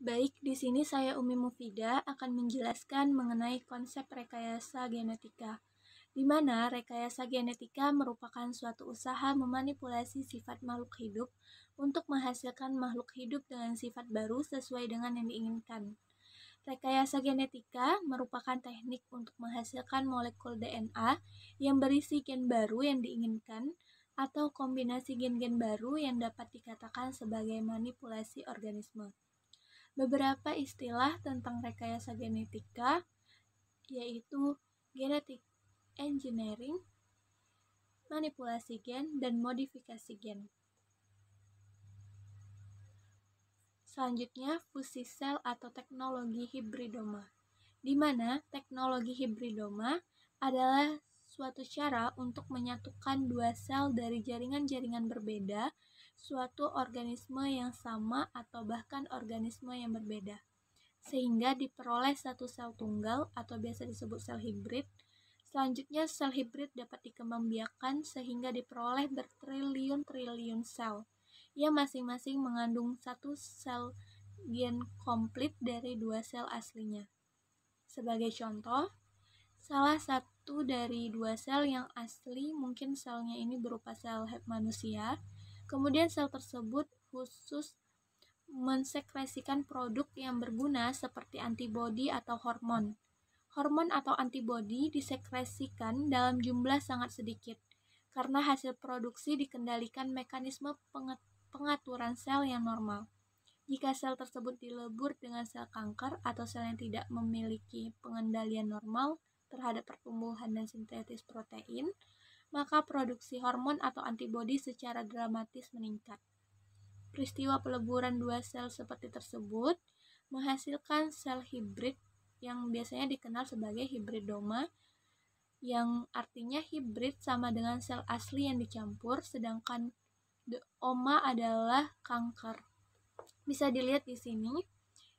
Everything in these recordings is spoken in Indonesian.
Baik, di sini saya Umi Mufida akan menjelaskan mengenai konsep rekayasa genetika, di mana rekayasa genetika merupakan suatu usaha memanipulasi sifat makhluk hidup untuk menghasilkan makhluk hidup dengan sifat baru sesuai dengan yang diinginkan. Rekayasa genetika merupakan teknik untuk menghasilkan molekul DNA yang berisi gen baru yang diinginkan atau kombinasi gen-gen baru yang dapat dikatakan sebagai manipulasi organisme. Beberapa istilah tentang rekayasa genetika yaitu genetic engineering, manipulasi gen, dan modifikasi gen. Selanjutnya, fusi sel atau teknologi hibridoma, di mana teknologi hibridoma adalah suatu cara untuk menyatukan dua sel dari jaringan-jaringan berbeda suatu organisme yang sama atau bahkan organisme yang berbeda, sehingga diperoleh satu sel tunggal atau biasa disebut sel hibrid. Selanjutnya, sel hibrid dapat dikembangbiakkan sehingga diperoleh bertriliun-triliun sel yang masing-masing mengandung satu sel gen komplit dari dua sel aslinya. Sebagai contoh, salah satu dari dua sel yang asli mungkin selnya ini berupa sel manusia, kemudian sel tersebut khusus mensekresikan produk yang berguna seperti antibodi atau hormon. Hormon atau antibodi disekresikan dalam jumlah sangat sedikit, karena hasil produksi dikendalikan mekanisme pengaturan sel yang normal. Jika sel tersebut dilebur dengan sel kanker atau sel yang tidak memiliki pengendalian normal terhadap pertumbuhan dan sintetis protein, maka produksi hormon atau antibodi secara dramatis meningkat. Peristiwa peleburan dua sel seperti tersebut menghasilkan sel hibrid yang biasanya dikenal sebagai hibridoma, yang artinya hibrid sama dengan sel asli yang dicampur, sedangkan oma adalah kanker. Bisa dilihat di sini,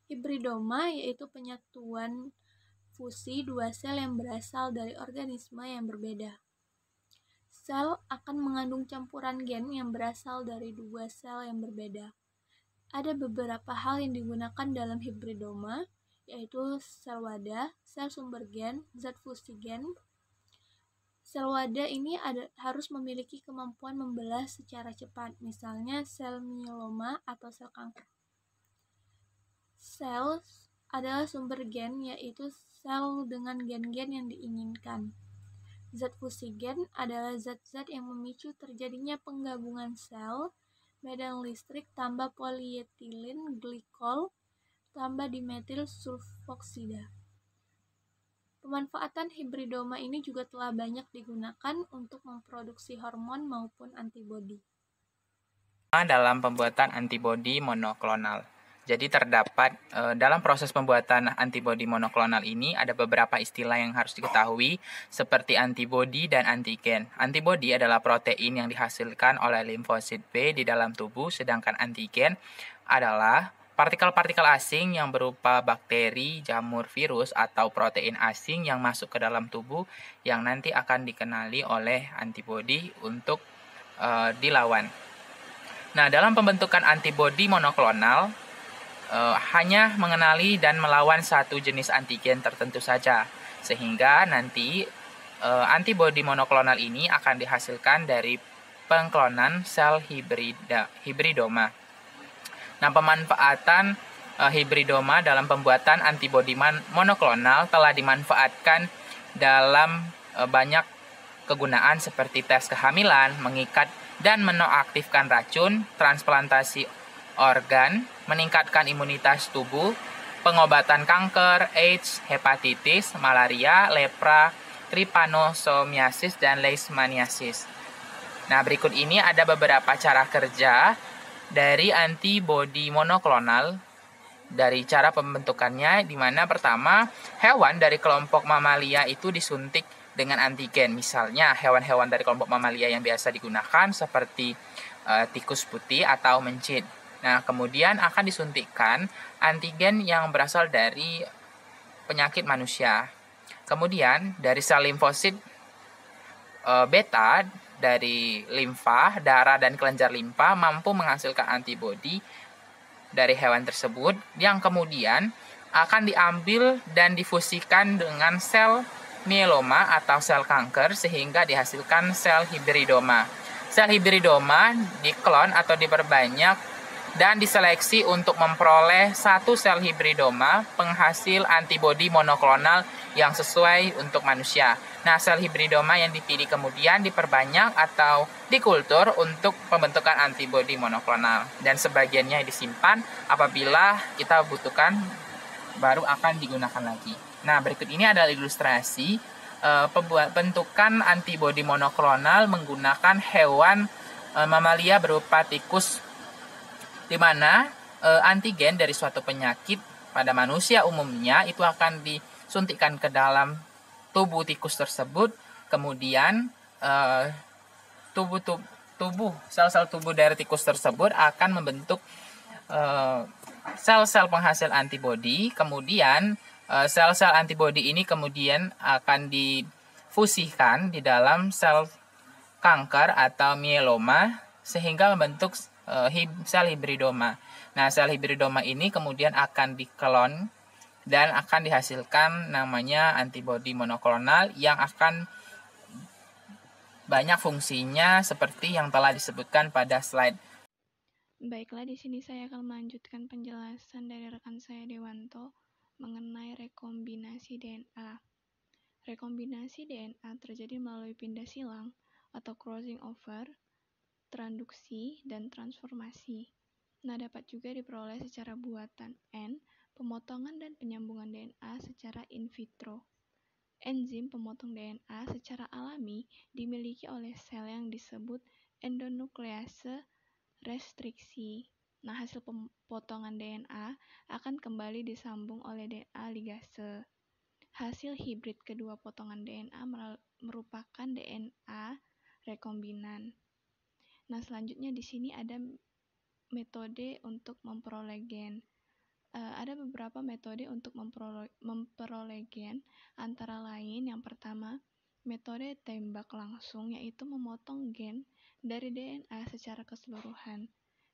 hibridoma yaitu penyatuan fusi dua sel yang berasal dari organisme yang berbeda. Sel akan mengandung campuran gen yang berasal dari dua sel yang berbeda. Ada beberapa hal yang digunakan dalam hibridoma, yaitu sel wadah, sel sumber gen, zat fusi gen. Sel wadah ini harus memiliki kemampuan membelah secara cepat, misalnya sel mieloma atau sel kanker. Sel adalah sumber gen, yaitu sel dengan gen-gen yang diinginkan. Zat fusi gen adalah zat-zat yang memicu terjadinya penggabungan sel, medan listrik tambah polietilin glikol tambah dimetil sulfoksida. Pemanfaatan hibridoma ini juga telah banyak digunakan untuk memproduksi hormon maupun antibodi. Dalam pembuatan antibodi monoklonal. Jadi terdapat dalam proses pembuatan antibodi monoklonal ini ada beberapa istilah yang harus diketahui seperti antibodi dan antigen. Antibodi adalah protein yang dihasilkan oleh limfosit B di dalam tubuh, sedangkan antigen adalah partikel-partikel asing yang berupa bakteri, jamur, virus, atau protein asing yang masuk ke dalam tubuh yang nanti akan dikenali oleh antibodi untuk dilawan. Nah, dalam pembentukan antibodi monoklonal hanya mengenali dan melawan satu jenis antigen tertentu saja, sehingga nanti antibodi monoklonal ini akan dihasilkan dari pengklonan sel hibridoma. Nah, pemanfaatan hibridoma dalam pembuatan antibodi monoklonal telah dimanfaatkan dalam banyak kegunaan seperti tes kehamilan, mengikat dan menonaktifkan racun, transplantasi organ, meningkatkan imunitas tubuh, pengobatan kanker, AIDS, hepatitis, malaria, lepra, trypanosomiasis, dan leishmaniasis. Nah, berikut ini ada beberapa cara kerja dari antibodi monoklonal dari cara pembentukannya, di mana pertama, hewan dari kelompok mamalia itu disuntik dengan antigen. Misalnya hewan-hewan dari kelompok mamalia yang biasa digunakan seperti tikus putih atau mencit. Nah, kemudian akan disuntikkan antigen yang berasal dari penyakit manusia. Kemudian dari sel limfosit beta dari limfa, darah, dan kelenjar limfa mampu menghasilkan antibodi dari hewan tersebut yang kemudian akan diambil dan difusikan dengan sel mieloma atau sel kanker sehingga dihasilkan sel hibridoma. Sel hibridoma diklon atau diperbanyak dan diseleksi untuk memperoleh satu sel hibridoma penghasil antibodi monoklonal yang sesuai untuk manusia. Nah, sel hibridoma yang dipilih kemudian diperbanyak atau dikultur untuk pembentukan antibodi monoklonal dan sebagiannya disimpan apabila kita butuhkan baru akan digunakan lagi. Nah, berikut ini adalah ilustrasi pembentukan antibodi monoklonal menggunakan hewan mamalia berupa tikus, di mana antigen dari suatu penyakit pada manusia umumnya itu akan disuntikkan ke dalam tubuh tikus tersebut, kemudian sel-sel tubuh dari tikus tersebut akan membentuk sel-sel penghasil antibodi, kemudian sel-sel antibodi ini kemudian akan difusikan di dalam sel kanker atau mieloma sehingga membentuk sel hibridoma. Nah, sel hibridoma ini kemudian akan diklon dan akan dihasilkan namanya antibodi monoklonal yang akan banyak fungsinya seperti yang telah disebutkan pada slide. Baiklah, di sini saya akan melanjutkan penjelasan dari rekan saya Dewanto mengenai rekombinasi DNA. Rekombinasi DNA terjadi melalui pindah silang atau crossing over, transduksi, dan transformasi. Nah, dapat juga diperoleh secara buatan N, pemotongan dan penyambungan DNA secara in vitro. Enzim pemotong DNA secara alami dimiliki oleh sel yang disebut endonuklease restriksi. Nah, hasil potongan DNA akan kembali disambung oleh DNA ligase. Hasil hibrid kedua potongan DNA merupakan DNA rekombinan. Nah, selanjutnya di sini ada metode untuk memperoleh gen. Ada beberapa metode untuk memperoleh gen, antara lain yang pertama, metode tembak langsung, yaitu memotong gen dari DNA secara keseluruhan.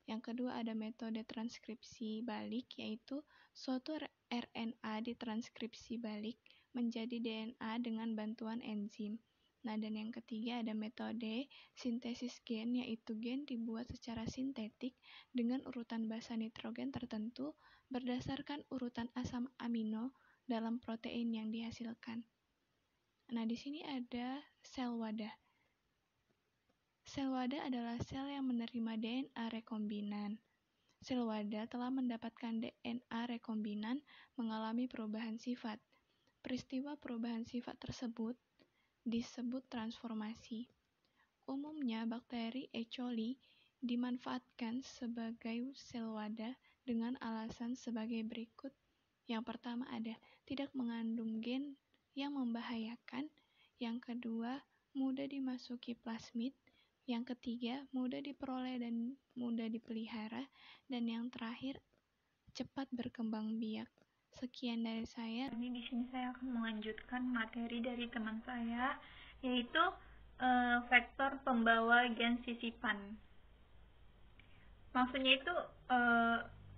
Yang kedua ada metode transkripsi balik, yaitu suatu RNA ditranskripsi balik menjadi DNA dengan bantuan enzim. Nah, dan yang ketiga ada metode sintesis gen, yaitu gen dibuat secara sintetik dengan urutan basa nitrogen tertentu berdasarkan urutan asam amino dalam protein yang dihasilkan. Nah, di sini ada sel wadah. Sel wadah adalah sel yang menerima DNA rekombinan. Sel wadah telah mendapatkan DNA rekombinan mengalami perubahan sifat. Peristiwa perubahan sifat tersebut disebut transformasi. Umumnya, bakteri E. coli dimanfaatkan sebagai sel wadah dengan alasan sebagai berikut. Yang pertama ada tidak mengandung gen yang membahayakan. Yang kedua, mudah dimasuki plasmid. Yang ketiga, mudah diperoleh dan mudah dipelihara. Dan yang terakhir, cepat berkembang biak. Sekian dari saya. Ini di sini saya akan melanjutkan materi dari teman saya, yaitu vektor pembawa gen sisipan. Maksudnya itu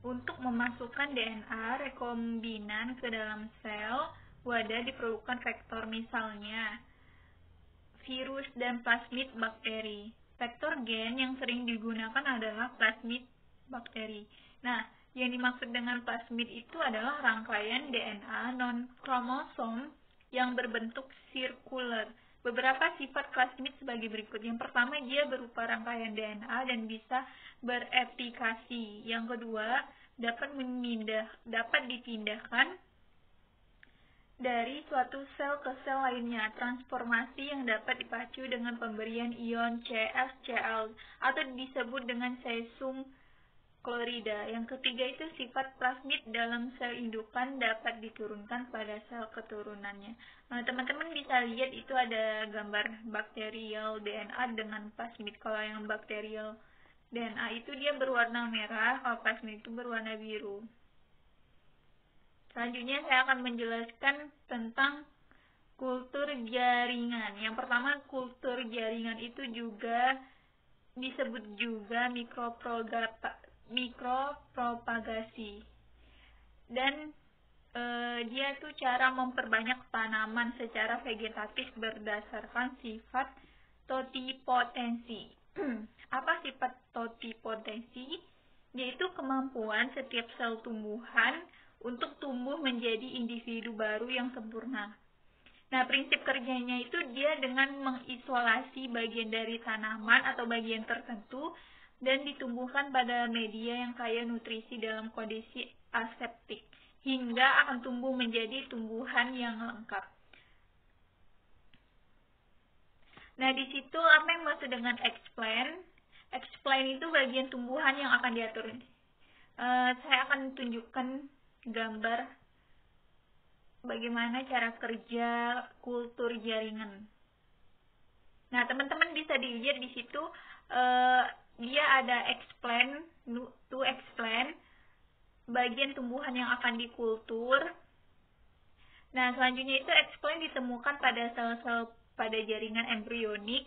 untuk memasukkan DNA rekombinan ke dalam sel wadah diperlukan vektor, misalnya virus dan plasmid bakteri. Vektor gen yang sering digunakan adalah plasmid bakteri. Nah, yang dimaksud dengan plasmid itu adalah rangkaian DNA non-kromosom yang berbentuk sirkuler. Beberapa sifat plasmid sebagai berikut. Yang pertama, dia berupa rangkaian DNA dan bisa bereplikasi. Yang kedua, dapat dipindahkan dari suatu sel ke sel lainnya. Transformasi yang dapat dipacu dengan pemberian ion CsCl atau disebut dengan cesium klorida. Yang ketiga itu sifat plasmid dalam sel indukan dapat diturunkan pada sel keturunannya. Nah, teman-teman bisa lihat itu ada gambar bakterial DNA dengan plasmid. Kalau yang bakterial DNA itu dia berwarna merah, kalau plasmid itu berwarna biru. Selanjutnya saya akan menjelaskan tentang kultur jaringan. Yang pertama, mikropropagasi. Dan dia tuh cara memperbanyak tanaman secara vegetatif berdasarkan sifat totipotensi. Apa sifat totipotensi? Yaitu kemampuan setiap sel tumbuhan untuk tumbuh menjadi individu baru yang sempurna. Nah, prinsip kerjanya itu dia dengan mengisolasi bagian dari tanaman atau bagian tertentu dan ditumbuhkan pada media yang kaya nutrisi dalam kondisi aseptik, hingga akan tumbuh menjadi tumbuhan yang lengkap. Nah, di situ apa yang maksud dengan explant? Explant itu bagian tumbuhan yang akan diatur. Saya akan tunjukkan gambar bagaimana cara kerja kultur jaringan. Nah, teman-teman bisa dilihat di situ dia ada explant, to explant, bagian tumbuhan yang akan dikultur. Nah, selanjutnya itu explant ditemukan pada sel-sel pada jaringan embrionik,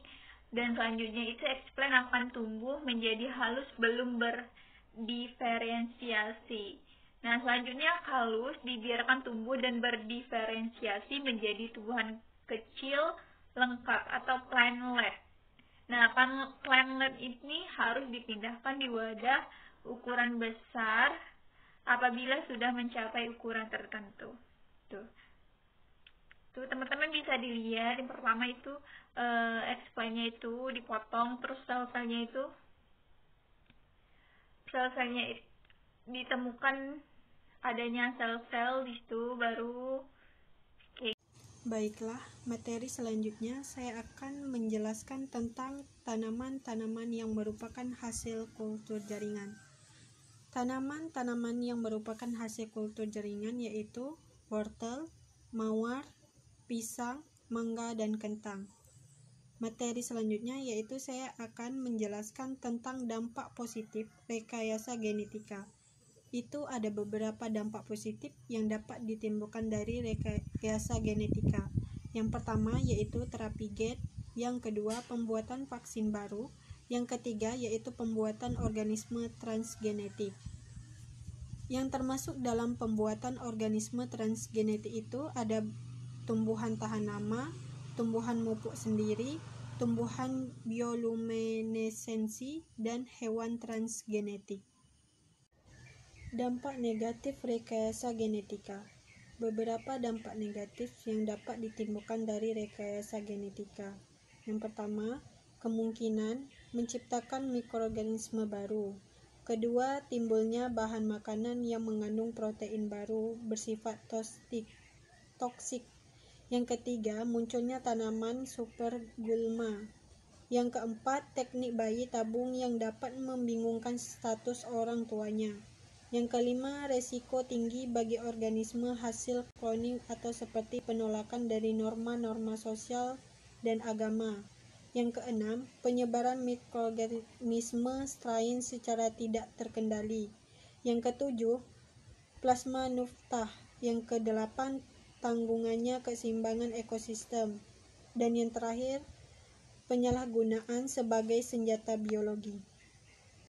dan selanjutnya itu explant akan tumbuh menjadi halus belum berdiferensiasi. Nah, selanjutnya halus dibiarkan tumbuh dan berdiferensiasi menjadi tumbuhan kecil lengkap atau plantlet. Nah, plantlet ini harus dipindahkan di wadah ukuran besar apabila sudah mencapai ukuran tertentu. Tuh teman-teman bisa dilihat, yang pertama itu explantnya itu dipotong, terus sel-selnya ditemukan adanya sel-sel di situ baru. Baiklah, materi selanjutnya saya akan menjelaskan tentang tanaman-tanaman yang merupakan hasil kultur jaringan. Tanaman-tanaman yang merupakan hasil kultur jaringan yaitu wortel, mawar, pisang, mangga, dan kentang. Materi selanjutnya yaitu saya akan menjelaskan tentang dampak positif rekayasa genetika. Itu ada beberapa dampak positif yang dapat ditimbulkan dari rekayasa genetika. Yang pertama yaitu terapi gen, yang kedua pembuatan vaksin baru, yang ketiga yaitu pembuatan organisme transgenetik. Yang termasuk dalam pembuatan organisme transgenetik itu ada tumbuhan tahan lama, tumbuhan mupuk sendiri, tumbuhan bioluminesensi, dan hewan transgenetik. Dampak negatif rekayasa genetika. Beberapa dampak negatif yang dapat ditimbulkan dari rekayasa genetika. Yang pertama, kemungkinan menciptakan mikroorganisme baru. Kedua, timbulnya bahan makanan yang mengandung protein baru bersifat toksik. Yang ketiga, munculnya tanaman supergulma. Yang keempat, teknik bayi tabung yang dapat membingungkan status orang tuanya. Yang kelima, resiko tinggi bagi organisme hasil kloning atau seperti penolakan dari norma-norma sosial dan agama. Yang keenam, penyebaran mikroorganisme strain secara tidak terkendali. Yang ketujuh, plasma nuftah. Yang kedelapan, tanggungannya keseimbangan ekosistem. Dan yang terakhir, penyalahgunaan sebagai senjata biologi.